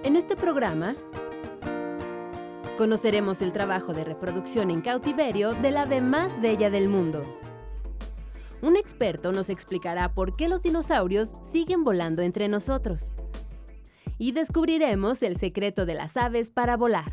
En este programa conoceremos el trabajo de reproducción en cautiverio del ave más bella del mundo. Un experto nos explicará por qué los dinosaurios siguen volando entre nosotros. Y descubriremos el secreto de las aves para volar.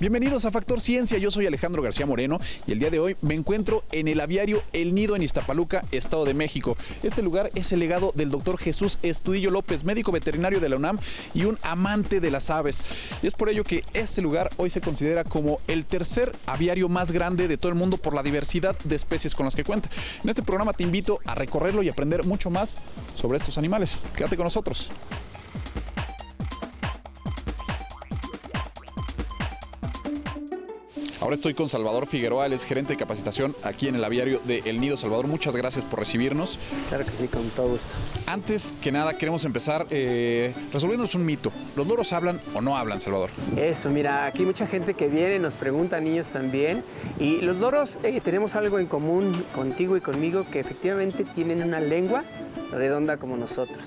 Bienvenidos a Factor Ciencia, yo soy Alejandro García Moreno y el día de hoy me encuentro en el aviario El Nido en Iztapaluca, Estado de México. Este lugar es el legado del doctor Jesús Estudillo López, médico veterinario de la UNAM y un amante de las aves. Y es por ello que este lugar hoy se considera como el tercer aviario más grande de todo el mundo por la diversidad de especies con las que cuenta. En este programa te invito a recorrerlo y aprender mucho más sobre estos animales. Quédate con nosotros. Ahora estoy con Salvador Figueroa, él es gerente de capacitación aquí en el aviario de El Nido. Salvador, muchas gracias por recibirnos. Claro que sí, con todo gusto. Antes que nada, queremos empezar resolviéndonos un mito. ¿Los loros hablan o no hablan, Salvador? Eso, mira, aquí mucha gente que viene nos pregunta, niños también. Y los loros tenemos algo en común contigo y conmigo, que efectivamente tienen una lengua redonda como nosotros.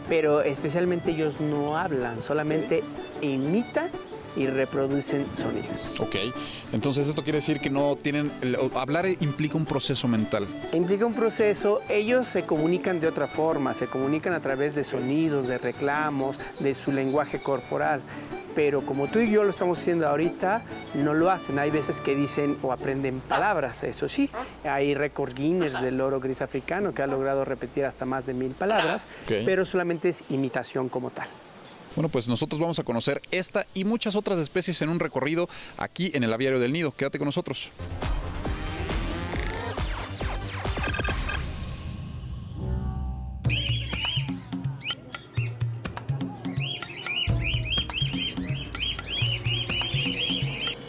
Pero especialmente ellos no hablan, solamente imitan y reproducen sonidos. Ok, entonces esto quiere decir que no tienen... Hablar implica un proceso mental. Implica un proceso, ellos se comunican de otra forma, se comunican a través de sonidos, de reclamos, de su lenguaje corporal. Pero como tú y yo lo estamos haciendo ahorita, no lo hacen. Hay veces que dicen o aprenden palabras, eso sí. Hay récord Guinness del loro gris africano que ha logrado repetir hasta más de 1000 palabras, pero solamente es imitación como tal. Bueno, pues nosotros vamos a conocer esta y muchas otras especies en un recorrido aquí en el aviario del Nido. Quédate con nosotros.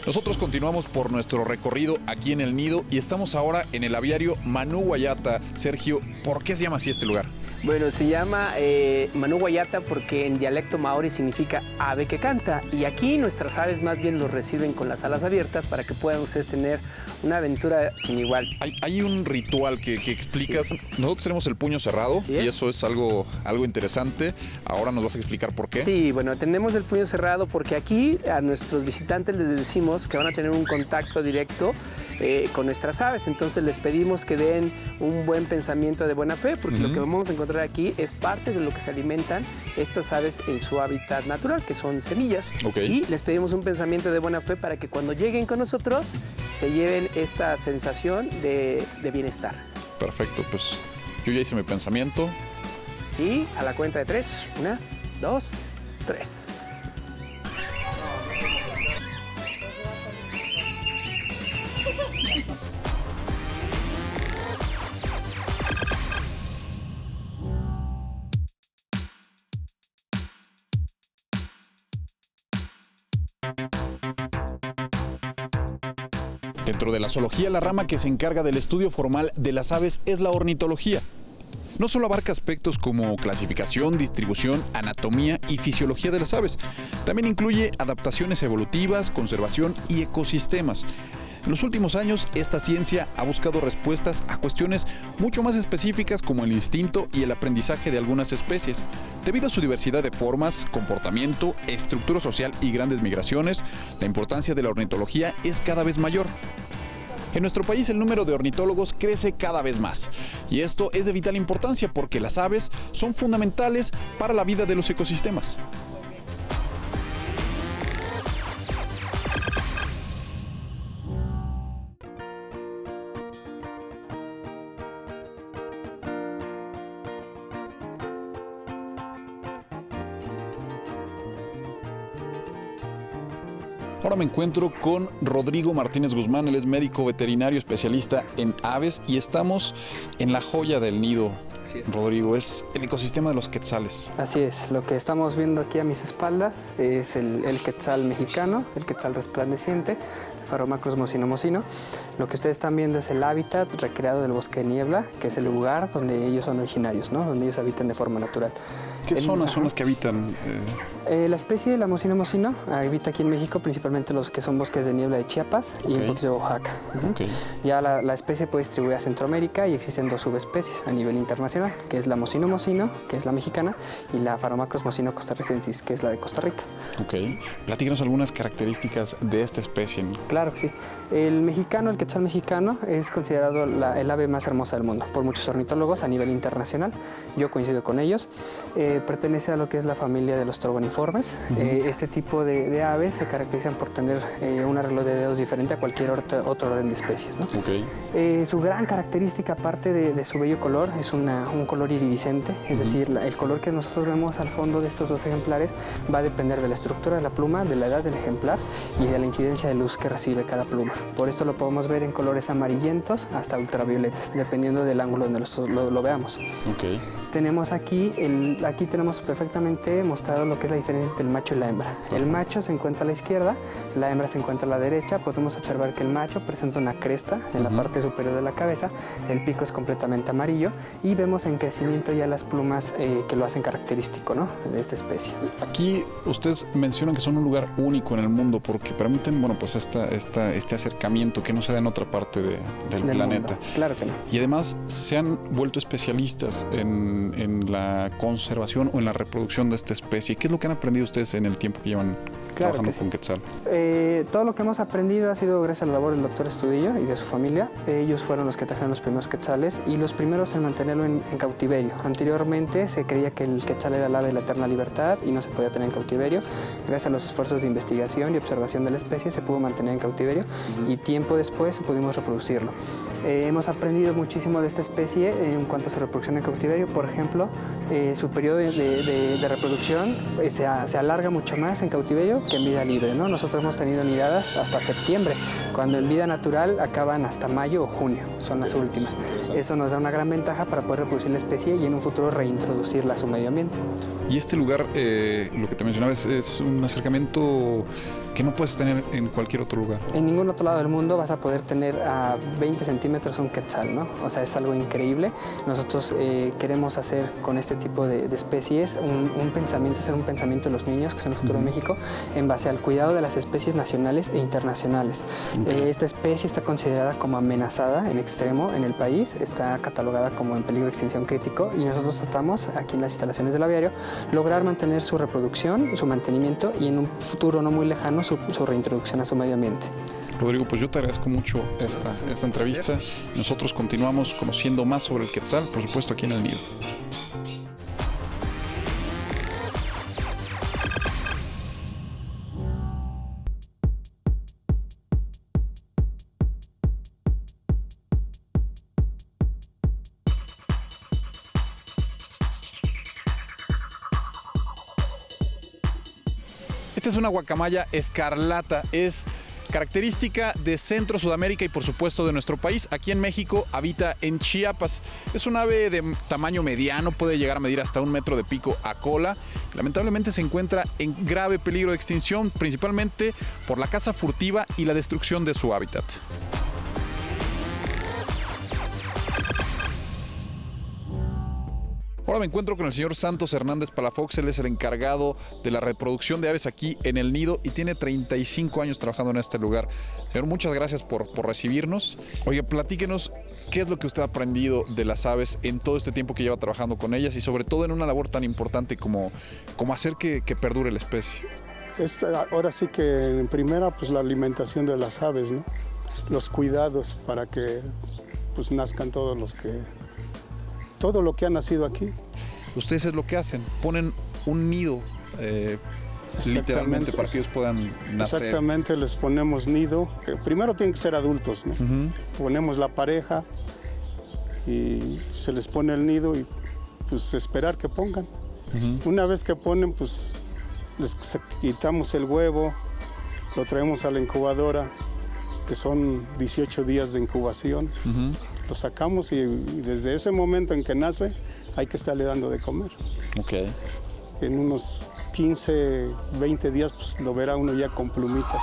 Nosotros continuamos por nuestro recorrido aquí en el Nido y estamos ahora en el aviario Manu Guayata. Sergio, ¿por qué se llama así este lugar? Bueno, se llama Manu Guayata porque en dialecto maori significa ave que canta. Y aquí nuestras aves más bien los reciben con las alas abiertas para que puedan ustedes tener una aventura sin igual. Hay un ritual que explicas. Sí. Nosotros tenemos el puño cerrado y eso es algo interesante. Ahora nos vas a explicar por qué. Sí, bueno, tenemos el puño cerrado porque aquí a nuestros visitantes les decimos que van a tener un contacto directo con nuestras aves. Entonces les pedimos que den un buen pensamiento de buena fe porque lo que vamos a encontrar aquí es parte de lo que se alimentan estas aves en su hábitat natural, que son semillas. Y les pedimos un pensamiento de buena fe para que cuando lleguen con nosotros se lleven esta sensación de bienestar. Perfecto, pues yo ya hice mi pensamiento. Y a la cuenta de 3, 1, 2, 3. Dentro de la zoología, la rama que se encarga del estudio formal de las aves es la ornitología. No solo abarca aspectos como clasificación, distribución, anatomía y fisiología de las aves, también incluye adaptaciones evolutivas, conservación y ecosistemas. En los últimos años, esta ciencia ha buscado respuestas a cuestiones mucho más específicas como el instinto y el aprendizaje de algunas especies. Debido a su diversidad de formas, comportamiento, estructura social y grandes migraciones, la importancia de la ornitología es cada vez mayor. En nuestro país el número de ornitólogos crece cada vez más y esto es de vital importancia porque las aves son fundamentales para la vida de los ecosistemas. Ahora me encuentro con Rodrigo Martínez Guzmán, él es médico veterinario especialista en aves y estamos en la joya del nido. Así es. Rodrigo, es el ecosistema de los quetzales. Así es, lo que estamos viendo aquí a mis espaldas es el quetzal mexicano, el quetzal resplandeciente, Pharomacros mocino. Lo que ustedes están viendo es el hábitat recreado del bosque de niebla, que es el lugar donde ellos son originarios, ¿no? Donde ellos habitan de forma natural. ¿Qué zonas son las que habitan? La especie de la mocino habita aquí en México, principalmente los que son bosques de niebla de Chiapas y un poquito de Oaxaca. Okay. Ya la especie puede distribuir a Centroamérica y existen 2 subespecies a nivel internacional, que es la mocino, que es la mexicana, y la Pharomacros mocino costarricensis, que es la de Costa Rica. Ok. Platícanos algunas características de esta especie. Claro que sí. El mexicano, el quetzal mexicano, es considerado el ave más hermosa del mundo por muchos ornitólogos a nivel internacional. Yo coincido con ellos. Pertenece a lo que es la familia de los trogoniformes. Este tipo de aves se caracterizan por tener un arreglo de dedos diferente a cualquier otro orden de especies, ¿no? Okay. Su gran característica, aparte de su bello color, es un color iridiscente, es decir, el color que nosotros vemos al fondo de estos 2 ejemplares va a depender de la estructura de la pluma, de la edad del ejemplar y de la incidencia de luz que recibe cada pluma. Por esto lo podemos ver en colores amarillentos hasta ultravioletas, dependiendo del ángulo donde lo veamos. Okay. Tenemos aquí tenemos perfectamente mostrado lo que es la diferencia entre el macho y la hembra. El macho se encuentra a la izquierda, la hembra se encuentra a la derecha. Podemos observar que el macho presenta una cresta en la parte superior de la cabeza, el pico es completamente amarillo y vemos en crecimiento ya las plumas que lo hacen característico, ¿no?, de esta especie. Aquí ustedes mencionan que son un lugar único en el mundo porque permiten, bueno, pues este acercamiento que no se da en otra parte del planeta. Mundo. Claro que no. Y además se han vuelto especialistas en la conservación o en la reproducción de esta especie. ¿Qué es lo que han aprendido ustedes en el tiempo que llevan trabajando con quetzal? Todo lo que hemos aprendido ha sido gracias a la labor del doctor Estudillo y de su familia. Ellos fueron los que trajeron los primeros quetzales y los primeros en mantenerlo en cautiverio. Anteriormente se creía que el quetzal era el ave de la eterna libertad y no se podía tener en cautiverio. Gracias a los esfuerzos de investigación y observación de la especie se pudo mantener en cautiverio y tiempo después pudimos reproducirlo. Hemos aprendido muchísimo de esta especie en cuanto a su reproducción en cautiverio. Por ejemplo, su periodo de reproducción se alarga mucho más en cautiverio que en vida libre, ¿no? Nosotros hemos tenido nidadas hasta septiembre, cuando en vida natural acaban hasta mayo o junio, son las últimas. Eso nos da una gran ventaja para poder reproducir la especie y en un futuro reintroducirla a su medio ambiente. Y este lugar, lo que te mencionaba, es un acercamiento que no puedes tener en cualquier otro lugar. En ningún otro lado del mundo vas a poder tener a 20 centímetros un quetzal, ¿no? O sea, es algo increíble. Nosotros queremos hacer con este tipo de especies un pensamiento, hacer un pensamiento de los niños, que son el futuro de México, en base al cuidado de las especies nacionales e internacionales. Esta especie está considerada como amenazada en extremo en el país, está catalogada como en peligro de extinción crítico y nosotros estamos aquí en las instalaciones del aviario lograr mantener su reproducción, su mantenimiento y en un futuro no muy lejano su reintroducción a su medio ambiente. Rodrigo, pues yo te agradezco mucho esta entrevista. Nosotros continuamos conociendo más sobre el quetzal, por supuesto, aquí en El Nido. Esta es una guacamaya escarlata, es característica de Centro, Sudamérica y por supuesto de nuestro país. Aquí en México habita en Chiapas. Es un ave de tamaño mediano, puede llegar a medir hasta 1 metro de pico a cola. Lamentablemente se encuentra en grave peligro de extinción, principalmente por la caza furtiva y la destrucción de su hábitat. Ahora me encuentro con el señor Santos Hernández Palafox. Él es el encargado de la reproducción de aves aquí en El Nido y tiene 35 años trabajando en este lugar. Señor, muchas gracias por recibirnos. Oye, platíquenos qué es lo que usted ha aprendido de las aves en todo este tiempo que lleva trabajando con ellas y sobre todo en una labor tan importante como hacer que perdure la especie. Ahora sí que en primera, pues la alimentación de las aves, ¿no? Los cuidados para que pues nazcan todo lo que ha nacido aquí. Ustedes es lo que hacen, ponen un nido literalmente para que ellos puedan nacer. Exactamente, les ponemos nido. Primero tienen que ser adultos, ¿no? Ponemos la pareja y se les pone el nido y pues esperar que pongan. Una vez que ponen, pues les quitamos el huevo, lo traemos a la incubadora, que son 18 días de incubación. Lo sacamos y desde ese momento en que nace hay que estarle dando de comer. Ok. En unos 15, 20 días pues lo verá uno ya con plumitas.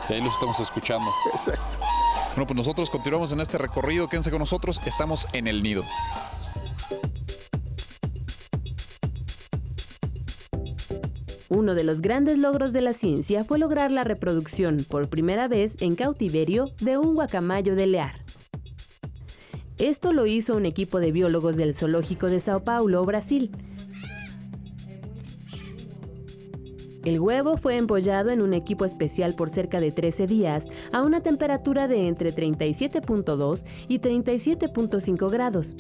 Y ahí los estamos escuchando. Exacto. Bueno, pues nosotros continuamos en este recorrido. Quédense con nosotros. Estamos en el nido. Uno de los grandes logros de la ciencia fue lograr la reproducción, por primera vez en cautiverio, de un guacamayo de Lear. Esto lo hizo un equipo de biólogos del Zoológico de Sao Paulo, Brasil. El huevo fue empollado en un equipo especial por cerca de 13 días a una temperatura de entre 37.2 y 37.5 grados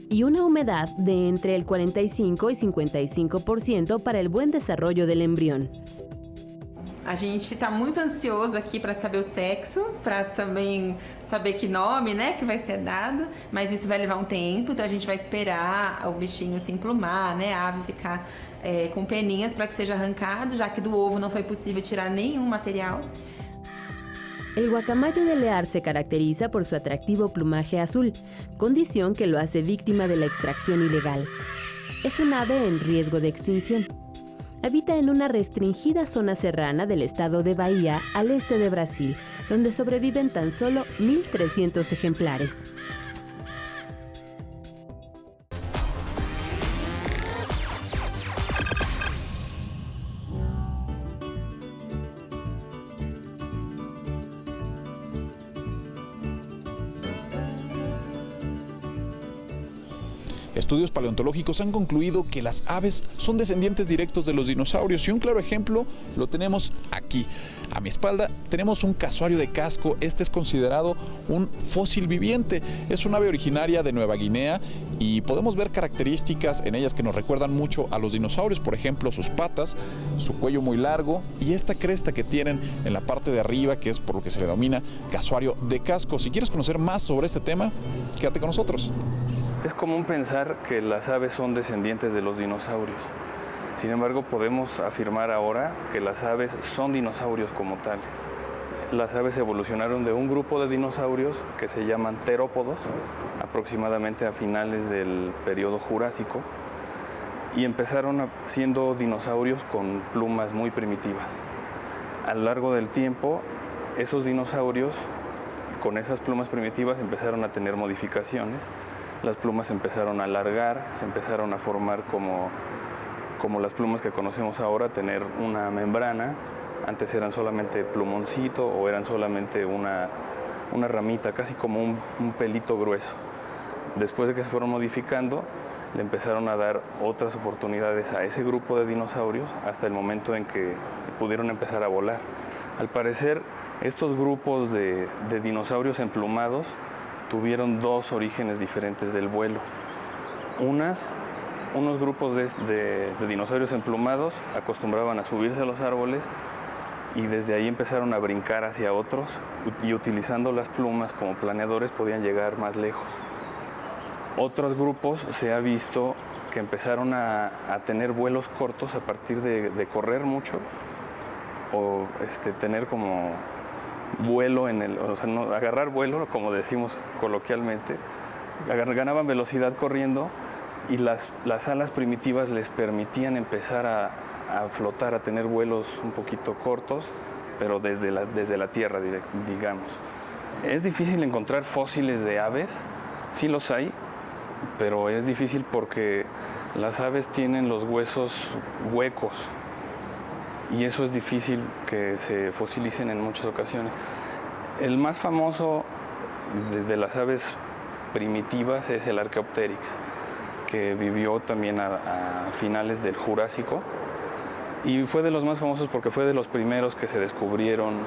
y una humedad de entre el 45 y 55% para el buen desarrollo del embrión. A gente está muito ansioso aqui para saber o sexo, para também saber que nome, né, que vai ser dado, mas isso vai levar um tempo, então a gente vai esperar o bichinho se emplumar, né, a ave ficar com peninhas para que seja arrancado, já que do ovo não foi possível tirar nenhum material. El guacamayo de Lear se caracteriza por su atractivo plumaje azul, condición que lo hace víctima de la extracción ilegal. Es un ave en riesgo de extinción. Habita en una restringida zona serrana del estado de Bahía, al este de Brasil, donde sobreviven tan solo 1.300 ejemplares. Estudios paleontológicos han concluido que las aves son descendientes directos de los dinosaurios y un claro ejemplo lo tenemos aquí. A mi espalda tenemos un casuario de casco. Este es considerado un fósil viviente. Es un ave originaria de Nueva Guinea y podemos ver características en ellas que nos recuerdan mucho a los dinosaurios. Por ejemplo, sus patas, su cuello muy largo y esta cresta que tienen en la parte de arriba, que es por lo que se le denomina casuario de casco. Si quieres conocer más sobre este tema, quédate con nosotros. Es común pensar que las aves son descendientes de los dinosaurios. Sin embargo, podemos afirmar ahora que las aves son dinosaurios como tales. Las aves evolucionaron de un grupo de dinosaurios que se llaman terópodos, aproximadamente a finales del periodo Jurásico, y empezaron siendo dinosaurios con plumas muy primitivas. A lo largo del tiempo, esos dinosaurios con esas plumas primitivas empezaron a tener modificaciones. Las plumas se empezaron a alargar, se empezaron a formar como las plumas que conocemos ahora, tener una membrana. Antes eran solamente plumoncito o eran solamente una ramita, casi como un pelito grueso. Después de que se fueron modificando, le empezaron a dar otras oportunidades a ese grupo de dinosaurios hasta el momento en que pudieron empezar a volar. Al parecer, estos grupos de dinosaurios emplumados tuvieron dos orígenes diferentes del vuelo. Unos grupos de dinosaurios emplumados acostumbraban a subirse a los árboles y desde ahí empezaron a brincar hacia otros y utilizando las plumas como planeadores podían llegar más lejos. Otros grupos se ha visto que empezaron a tener vuelos cortos a partir de correr mucho o tener como vuelo agarrar vuelo, como decimos coloquialmente. Ganaban velocidad corriendo y las alas primitivas les permitían empezar a flotar, a tener vuelos un poquito cortos, pero desde la tierra, digamos. Es difícil encontrar fósiles de aves, sí los hay, pero es difícil porque las aves tienen los huesos huecos y eso es difícil que se fosilicen en muchas ocasiones. El más famoso de las aves primitivas es el Archaeopteryx, que vivió también a finales del Jurásico y fue de los más famosos porque fue de los primeros que se descubrieron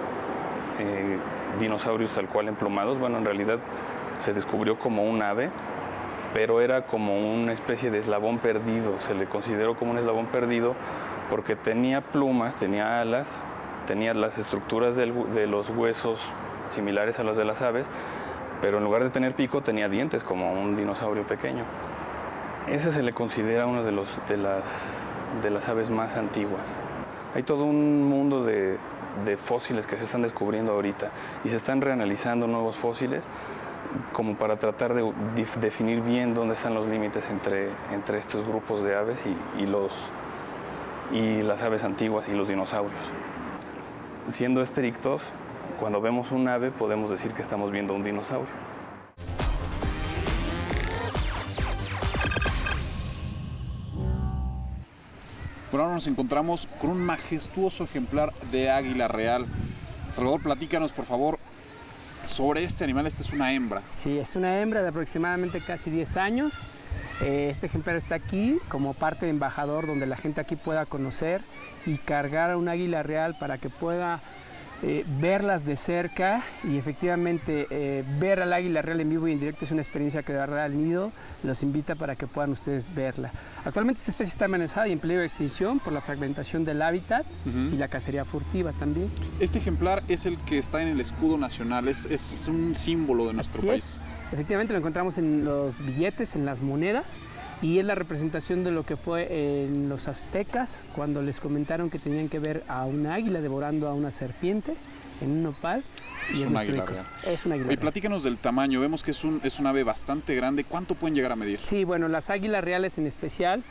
dinosaurios tal cual emplumados. Bueno, en realidad se descubrió como un ave, pero era como una especie de eslabón perdido, se le consideró como un eslabón perdido porque tenía plumas, tenía alas, tenía las estructuras de los huesos similares a los de las aves, pero en lugar de tener pico tenía dientes como un dinosaurio pequeño. Ese se le considera uno de las aves más antiguas. Hay todo un mundo de fósiles que se están descubriendo ahorita y se están reanalizando nuevos fósiles como para tratar de definir bien dónde están los límites entre estos grupos de aves y las aves antiguas y los dinosaurios. Siendo estrictos, cuando vemos un ave podemos decir que estamos viendo un dinosaurio. Bueno, ahora nos encontramos con un majestuoso ejemplar de águila real. Salvador, platícanos, por favor, sobre este animal. Esta es una hembra. Sí, es una hembra de aproximadamente casi 10 años. Este ejemplar está aquí como parte de embajador, donde la gente aquí pueda conocer y cargar a un águila real para que pueda verlas de cerca y efectivamente ver al águila real en vivo y en directo es una experiencia que de verdad el nido los invita para que puedan ustedes verla. Actualmente esta especie está amenazada y en peligro de extinción por la fragmentación del hábitat y la cacería furtiva también. Este ejemplar es el que está en el escudo nacional, es un símbolo de nuestro país. Efectivamente lo encontramos en los billetes, en las monedas, y es la representación de lo que fue en los aztecas cuando les comentaron que tenían que ver a una águila devorando a una serpiente en un nopal. Es un águila real. Es un águila Oye, real. platícanos del tamaño, vemos que es un ave bastante grande. ¿Cuánto pueden llegar a medir? Sí, bueno, las águilas reales en especial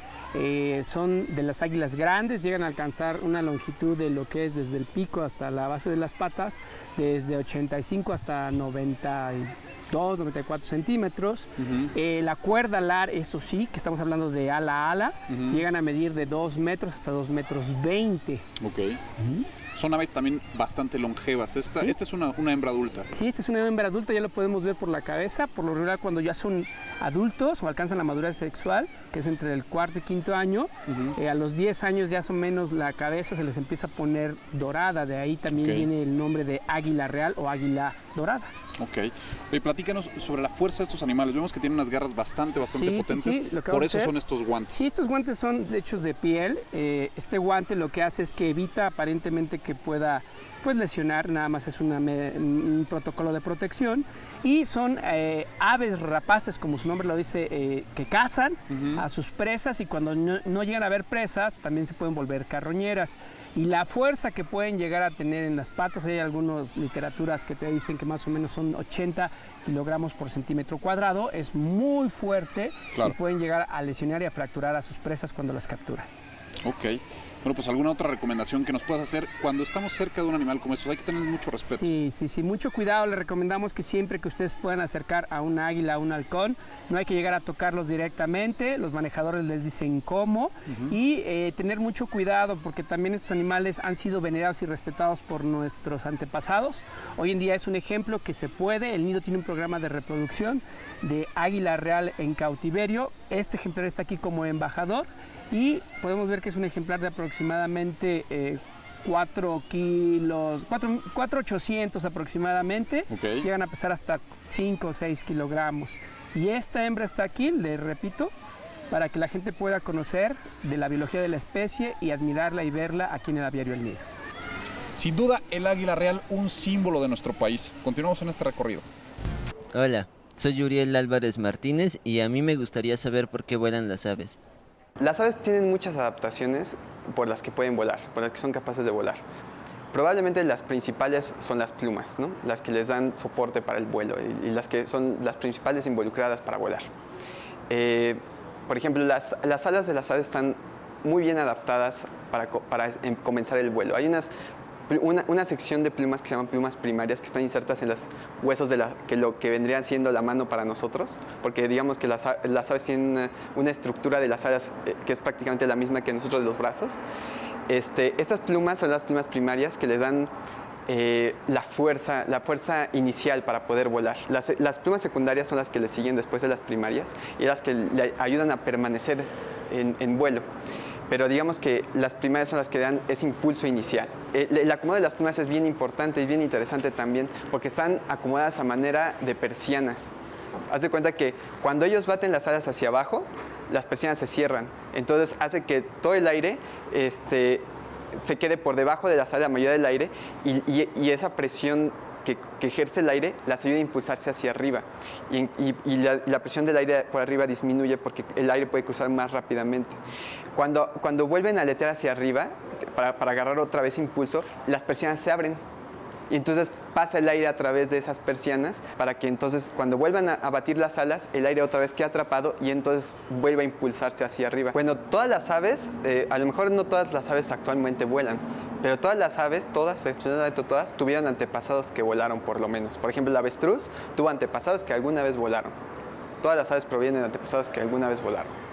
son de las águilas grandes, llegan a alcanzar una longitud de lo que es desde el pico hasta la base de las patas, desde 85 hasta 92, 94 centímetros. La cuerda alar, esto sí, que estamos hablando de ala a ala, llegan a medir de 2 metros hasta 2 metros 20. Ok. Son aves también bastante longevas. Esta es una hembra adulta. Sí, esta es una hembra adulta, ya lo podemos ver por la cabeza. Por lo general, cuando ya son adultos o alcanzan la madurez sexual, que es entre el 4º y 5º año, a los 10 años ya son menos la cabeza se les empieza a poner dorada. De ahí también viene el nombre de águila real o águila dorada. Ok. Platícanos sobre la fuerza de estos animales. Vemos que tienen unas garras bastante potentes. Sí, por eso son estos guantes. Sí, estos guantes son hechos de piel. Este guante lo que hace es que evita aparentemente que pueda lesionar, nada más es un protocolo de protección. Y son aves rapaces, como su nombre lo dice, que cazan a sus presas y cuando no llegan a ver presas también se pueden volver carroñeras. Y la fuerza que pueden llegar a tener en las patas, hay algunas literaturas que te dicen que más o menos son 80 kilogramos por centímetro cuadrado, es muy fuerte y pueden llegar a lesionar y a fracturar a sus presas cuando las capturan. Ok. Bueno, pues alguna otra recomendación que nos puedas hacer cuando estamos cerca de un animal como estos. Hay que tener mucho respeto. Sí, mucho cuidado. Les recomendamos que siempre que ustedes puedan acercar a un águila, a un halcón, no hay que llegar a tocarlos directamente. Los manejadores les dicen cómo y tener mucho cuidado porque también estos animales han sido venerados y respetados por nuestros antepasados. Hoy en día es un ejemplo que se puede. El nido tiene un programa de reproducción de águila real en cautiverio. Este ejemplar está aquí como embajador. Y podemos ver que es un ejemplar de aproximadamente 4,800 aproximadamente. Llegan a pesar hasta 5 o 6 kilogramos. Y esta hembra está aquí, les repito, para que la gente pueda conocer de la biología de la especie y admirarla y verla aquí en el aviario El Nido. Sin duda, el águila real, un símbolo de nuestro país. Continuamos en este recorrido. Hola, soy Uriel Álvarez Martínez y a mí me gustaría saber por qué vuelan las aves. Las aves tienen muchas adaptaciones por las que pueden volar, por las que son capaces de volar. Probablemente las principales son las plumas, ¿no? Las que les dan soporte para el vuelo y las que son las principales involucradas para volar. Por ejemplo, las alas de las aves están muy bien adaptadas para comenzar el vuelo. Hay una sección de plumas que se llaman plumas primarias que están insertas en los huesos de lo que vendrían siendo la mano para nosotros, porque digamos que las aves tienen una estructura de las alas que es prácticamente la misma que nosotros de los brazos. Estas plumas son las plumas primarias que les dan la fuerza inicial para poder volar. Las plumas secundarias son las que le siguen después de las primarias y las que le ayudan a permanecer en vuelo. Pero digamos que las primarias son las que dan ese impulso inicial. El acomodo de las plumas es bien importante y bien interesante también porque están acomodadas a manera de persianas. Haz de cuenta que cuando ellos baten las alas hacia abajo, las persianas se cierran. Entonces hace que todo el aire se quede por debajo de la mayoría del aire y esa presión que ejerce el aire las ayuda a impulsarse hacia arriba y la presión del aire por arriba disminuye porque el aire puede cruzar más rápidamente. Cuando vuelven a aletear hacia arriba para agarrar otra vez impulso, las persianas se abren y entonces pasa el aire a través de esas persianas para que entonces cuando vuelvan a batir las alas, el aire otra vez quede atrapado y entonces vuelva a impulsarse hacia arriba. Bueno, todas las aves, a lo mejor no todas las aves actualmente vuelan, pero todas las aves, excepcionalmente todas, tuvieron antepasados que volaron por lo menos. Por ejemplo, el avestruz tuvo antepasados que alguna vez volaron. Todas las aves provienen de antepasados que alguna vez volaron.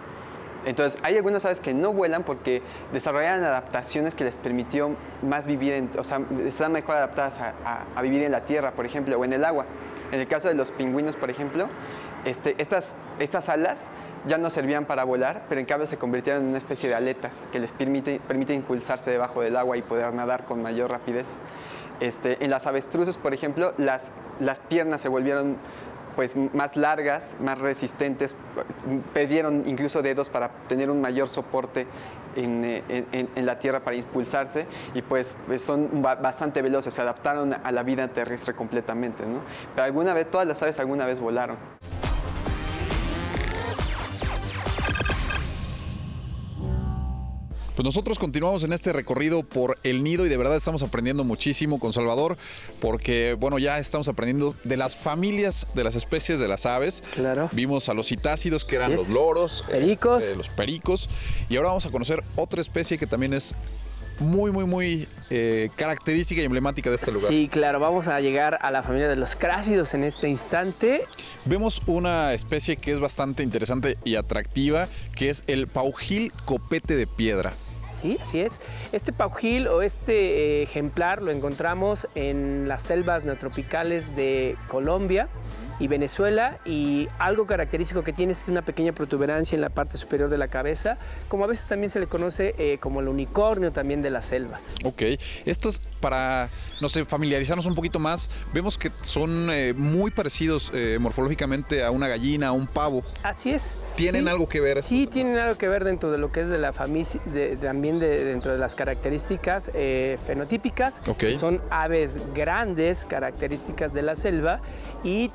Entonces, hay algunas aves que no vuelan porque desarrollaron adaptaciones que les permitió más vivir, están mejor adaptadas a vivir en la tierra, por ejemplo, o en el agua. En el caso de los pingüinos, por ejemplo, estas alas ya no servían para volar, pero en cambio se convirtieron en una especie de aletas que les permite impulsarse debajo del agua y poder nadar con mayor rapidez. En las avestruces, por ejemplo, las piernas se volvieron pues más largas, más resistentes, perdieron incluso dedos para tener un mayor soporte en la tierra para impulsarse y pues son bastante veloces, se adaptaron a la vida terrestre completamente, ¿no? Pero todas las aves alguna vez volaron. Pues nosotros continuamos en este recorrido por el nido y de verdad estamos aprendiendo muchísimo con Salvador porque, bueno, ya estamos aprendiendo de las familias de las especies de las aves. Claro. Vimos a los citácidos, que eran los loros, pericos. Los pericos, y ahora vamos a conocer otra especie que también es muy característica y emblemática de este lugar. Sí, claro, vamos a llegar a la familia de los crácidos en este instante. Vemos una especie que es bastante interesante y atractiva, que es el paujil copete de piedra. Sí, así es. Este paujil o este ejemplar lo encontramos en las selvas neotropicales de Colombia y Venezuela, y algo característico que tiene es una pequeña protuberancia en la parte superior de la cabeza, como a veces también se le conoce como el unicornio también de las selvas. Ok, esto es para, no sé, familiarizarnos un poquito más. Vemos que son muy parecidos morfológicamente a una gallina, a un pavo. Así es. ¿Tienen algo que ver? Sí, tienen algo que ver dentro de lo que es de la familia, también dentro de las características fenotípicas. Okay. Son aves grandes, características de la selva, y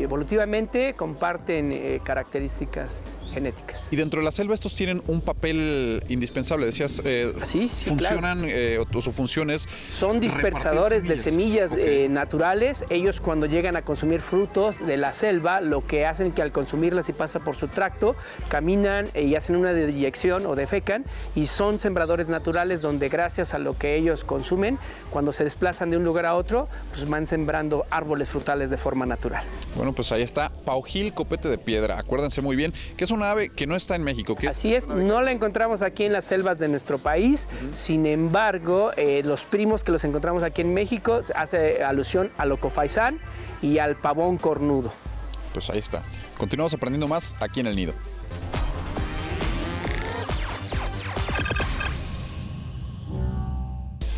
evolutivamente comparten características genéticas. Y dentro de la selva estos tienen un papel indispensable, decías, sí, funcionan, claro. O su función es son dispersadores de semillas naturales. Ellos cuando llegan a consumir frutos de la selva, lo que hacen que al consumirlas y pasa por su tracto, caminan y hacen una deyección o defecan, y son sembradores naturales donde gracias a lo que ellos consumen, cuando se desplazan de un lugar a otro, pues van sembrando árboles frutales de forma natural. Bueno, pues ahí está, paujil copete de piedra. Acuérdense muy bien que es una ave que no está en México. Así es, no la encontramos aquí en las selvas de nuestro país. Sin embargo, los primos que los encontramos aquí en México hace alusión al ocofaisán y al pavón cornudo. Pues ahí está. Continuamos aprendiendo más aquí en El Nido.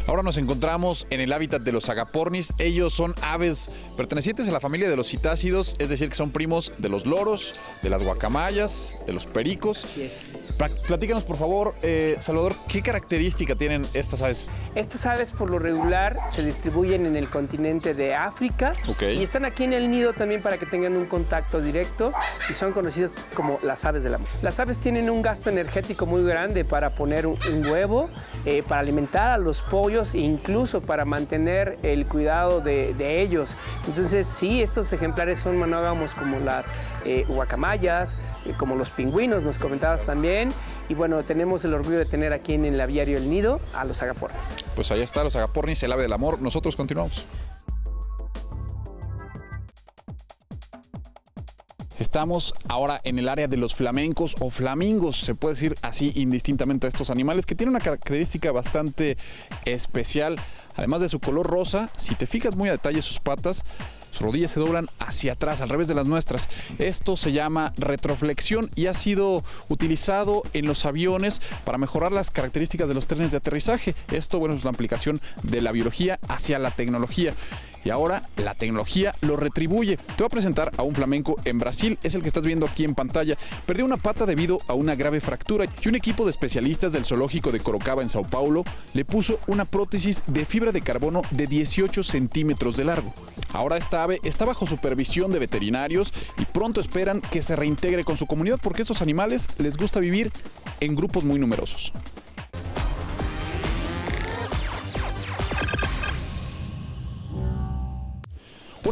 Ahora nos encontramos en el hábitat de los agapornis. Ellos son aves pertenecientes a la familia de los citácidos, es decir, que son primos de los loros, de las guacamayas, de los pericos. Así es. Platícanos, por favor, Salvador, ¿qué característica tienen estas aves? Estas aves, por lo regular, se distribuyen en el continente de África. Okay. Y están aquí en el nido también para que tengan un contacto directo, y son conocidas como las aves del amor. Las aves tienen un gasto energético muy grande para poner un huevo, para alimentar a los pollos e incluso para mantener el cuidado de ellos. Entonces, sí, estos ejemplares son monógamos como las guacamayas, como los pingüinos, nos comentabas también. Y bueno, tenemos el orgullo de tener aquí en el aviario El Nido a los agapornis. Pues ahí está, los agapornis, el ave del amor. Nosotros continuamos. Estamos ahora en el área de los flamencos o flamingos, se puede decir así indistintamente a estos animales, que tienen una característica bastante especial. Además de su color rosa, si te fijas muy a detalle sus patas, sus rodillas se doblan hacia atrás, al revés de las nuestras. Esto se llama retroflexión y ha sido utilizado en los aviones para mejorar las características de los trenes de aterrizaje. Esto, bueno, es una aplicación de la biología hacia la tecnología. Y ahora la tecnología lo retribuye. Te voy a presentar a un flamenco en Brasil, es el que estás viendo aquí en pantalla. Perdió una pata debido a una grave fractura y un equipo de especialistas del zoológico de Sorocaba en Sao Paulo le puso una prótesis de fibra de carbono de 18 centímetros de largo. Ahora esta ave está bajo supervisión de veterinarios y pronto esperan que se reintegre con su comunidad porque a estos animales les gusta vivir en grupos muy numerosos.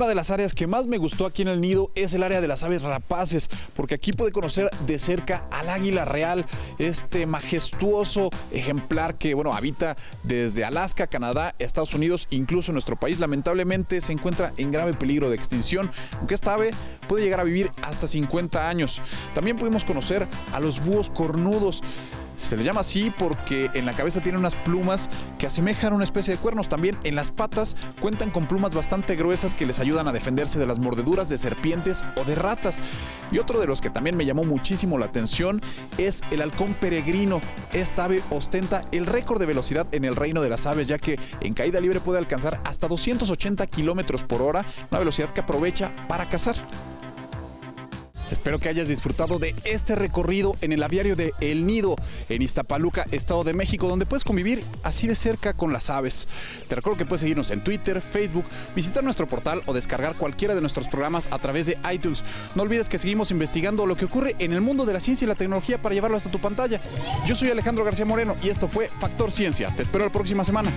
Una de las áreas que más me gustó aquí en el nido es el área de las aves rapaces, porque aquí pude conocer de cerca al águila real, este majestuoso ejemplar que, bueno, habita desde Alaska, Canadá, Estados Unidos, incluso en nuestro país. Lamentablemente se encuentra en grave peligro de extinción, aunque esta ave puede llegar a vivir hasta 50 años. También pudimos conocer a los búhos cornudos. Se les llama así porque en la cabeza tienen unas plumas que asemejan a una especie de cuernos. También en las patas cuentan con plumas bastante gruesas que les ayudan a defenderse de las mordeduras de serpientes o de ratas. Y otro de los que también me llamó muchísimo la atención es el halcón peregrino. Esta ave ostenta el récord de velocidad en el reino de las aves, ya que en caída libre puede alcanzar hasta 280 kilómetros por hora, una velocidad que aprovecha para cazar. Espero que hayas disfrutado de este recorrido en el aviario de El Nido, en Iztapaluca, Estado de México, donde puedes convivir así de cerca con las aves. Te recuerdo que puedes seguirnos en Twitter, Facebook, visitar nuestro portal o descargar cualquiera de nuestros programas a través de iTunes. No olvides que seguimos investigando lo que ocurre en el mundo de la ciencia y la tecnología para llevarlo hasta tu pantalla. Yo soy Alejandro García Moreno y esto fue Factor Ciencia. Te espero la próxima semana.